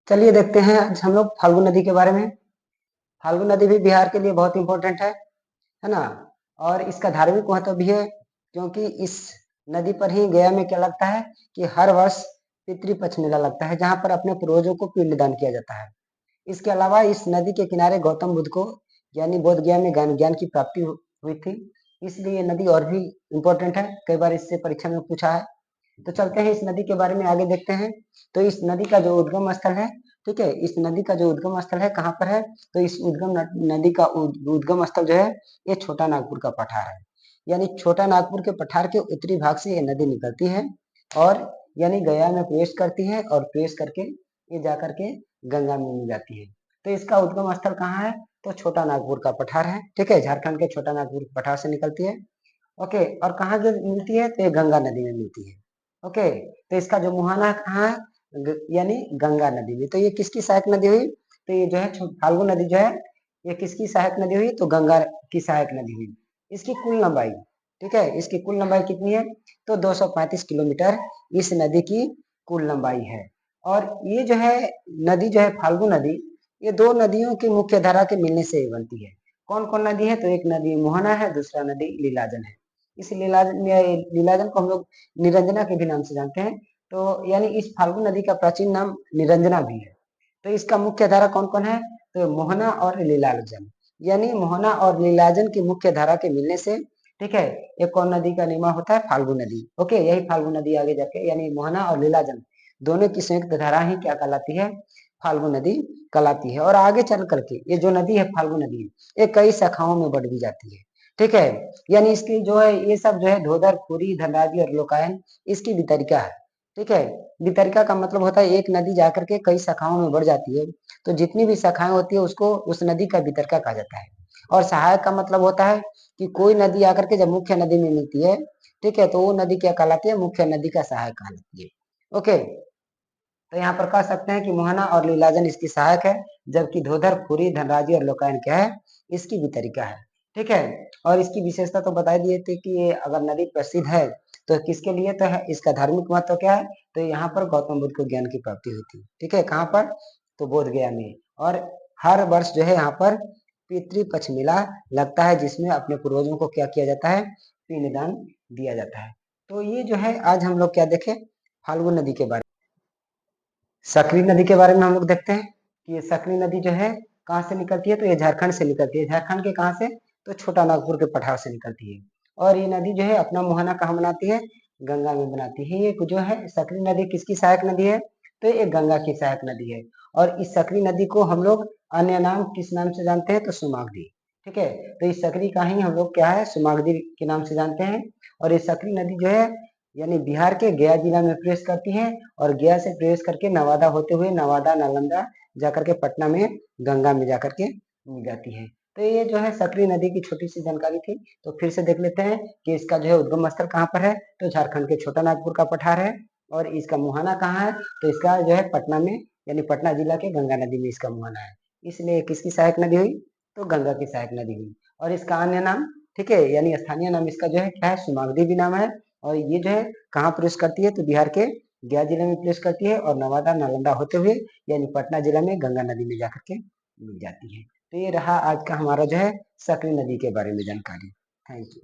चलिए देखते हैं आज हम लोग फाल्गु नदी के बारे में। फाल्गु नदी भी बिहार के लिए बहुत इंपॉर्टेंट है ना। और इसका धार्मिक महत्व भी है, क्योंकि इस नदी पर ही गया में क्या लगता है कि हर वर्ष पितृपक्ष मेला लगता है, जहां पर अपने पूर्वजों को पिंडदान किया जाता है। इसके अलावा इस नदी के किनारे गौतम बुद्ध को यानी बोध गया में ज्ञान की प्राप्ति हुई थी, इसलिए ये नदी और भी इम्पोर्टेंट है। कई बार इससे परीक्षा में पूछा है। तो चलते हैं इस नदी के बारे में आगे देखते हैं। तो इस नदी का जो उद्गम स्थल है, ठीक है, इस नदी का जो उद्गम स्थल है कहाँ पर है, तो इस नदी का उद्गम स्थल जो है ये छोटा नागपुर का पठार है। यानी छोटा नागपुर के पठार के उत्तरी भाग से ये नदी निकलती है और यानी गया में प्रवेश करती है और प्रवेश करके ये जाकर के गंगा में मिल जाती है। तो इसका उद्गम स्थल कहाँ है, तो छोटा नागपुर का पठार है, ठीक है, झारखंड के छोटा नागपुर पठार से निकलती है। ओके, और कहाँ जो मिलती है, तो ये गंगा नदी में मिलती है। ओके, तो इसका जो मुहाना कहाँ है, यानी गंगा नदी में। तो ये किसकी सहायक नदी हुई, तो ये जो है फाल्गु नदी जो है ये किसकी सहायक नदी हुई, तो गंगा की सहायक नदी हुई। इसकी कुल लंबाई, ठीक है, इसकी कुल लंबाई कितनी है, तो 235 किलोमीटर इस नदी की कुल लंबाई है। और ये जो है नदी जो है फाल्गु नदी, ये दो नदियों की मुख्य धारा के मिलने से बनती है। कौन कौन नदी है, तो एक नदी मोहना है, दूसरा नदी लीलाजन है। इस लीलाजन को हम लोग निरंजना के भी नाम से जानते हैं। तो यानी इस फाल्गु नदी का प्राचीन नाम निरंजना भी है। तो इसका मुख्य धारा कौन कौन है, तो मोहना और लीलाजन। यानी मोहना और लीलाजन की मुख्य धारा के मिलने से, ठीक है, एक कौन नदी का निर्माण होता है, फाल्गु नदी। ओके, यही फाल्गु नदी आगे जाके यानी मोहना और लीलाजन दोनों की संयुक्त धारा ही क्या कहलाती है, फाल्गु नदी कहलाती है। और आगे चल करके ये जो नदी है फाल्गु नदी, ये कई शाखाओं में बढ़ भी जाती है, ठीक है। यानी इसकी जो है ये सब जो है धोदर, खुरी, धनराजी और लोकायन इसकी वितरिका है, ठीक है। वितरिका का मतलब होता है एक नदी जाकर के कई शाखाओं में बढ़ जाती है, तो जितनी भी शाखाएं होती है उसको उस नदी का वितरिका कहा जाता है। और सहायक का मतलब होता है कि कोई नदी आकर के जब मुख्य नदी में मिलती है, ठीक है, तो वो नदी क्या कहलाती है, मुख्य नदी का सहायक कहलाती है। ओके, तो यहाँ पर कह सकते हैं कि मोहना और लीलाजन इसकी सहायक है, जबकि धोधर, खुरी, धनराजी और लोकायन क्या है, इसकी वितरिका है, ठीक है। और इसकी विशेषता तो बता दिए थे कि ये अगर नदी प्रसिद्ध है तो किसके लिए, तो है इसका धार्मिक महत्व क्या है, तो यहाँ पर गौतम बुद्ध को ज्ञान की प्राप्ति हुई थी, ठीक है, कहाँ पर, तो बोध गया में। और हर वर्ष जो है यहाँ पर पितृपक्ष मेला लगता है, जिसमें अपने पूर्वजों को क्या किया जाता है, पिंडदान दिया जाता है। तो ये जो है आज हम लोग क्या देखे, फाल्गु नदी के बारे में। सकरी नदी के बारे में हम लोग देखते हैं कि ये सकरी नदी जो है कहाँ से निकलती है, तो ये झारखंड से निकलती है। झारखंड के कहाँ से, तो छोटा नागपुर के पठार से निकलती है। और ये नदी जो है अपना मुहाना कहाँ बनाती है, गंगा में बनाती है। ये जो है सकरी नदी किसकी सहायक नदी है, तो ये गंगा की सहायक नदी है। और इस सकरी नदी को हम लोग अन्य नाम किस नाम से जानते हैं, तो सुमागदी, ठीक है। तो इस सकरी का ही हम लोग क्या है, सुमागदी के नाम से जानते हैं। और ये सकरी नदी जो है यानी बिहार के गया जिला में प्रवेश करती है और गया से प्रवेश करके नवादा होते हुए नवादा, नालंदा जाकर के पटना में गंगा में जाकर के मिल जाती है। तो ये जो है सकरी नदी की छोटी सी जानकारी थी। तो फिर से देख लेते हैं कि इसका जो है उद्गम स्थल कहाँ पर है, तो झारखंड के छोटा नागपुर का पठार है। और इसका मुहाना कहाँ है, तो इसका जो है पटना में यानी पटना जिला के गंगा नदी में इसका मुहाना है। इसलिए किसकी सहायक नदी हुई, तो गंगा की सहायक नदी हुई। और इसका अन्य नाम, ठीक है, यानी स्थानीय नाम इसका जो है क्या है, सुमागदी भी नाम है। और ये जो है कहाँ प्रवेश करती है, तो बिहार के गया जिले में प्रवेश करती है और नवादा, नालंदा होते हुए यानी पटना जिला में गंगा नदी में जाकर के मिल जाती है। तो ये रहा आज का हमारा जो है सकरी नदी के बारे में जानकारी। Thank you.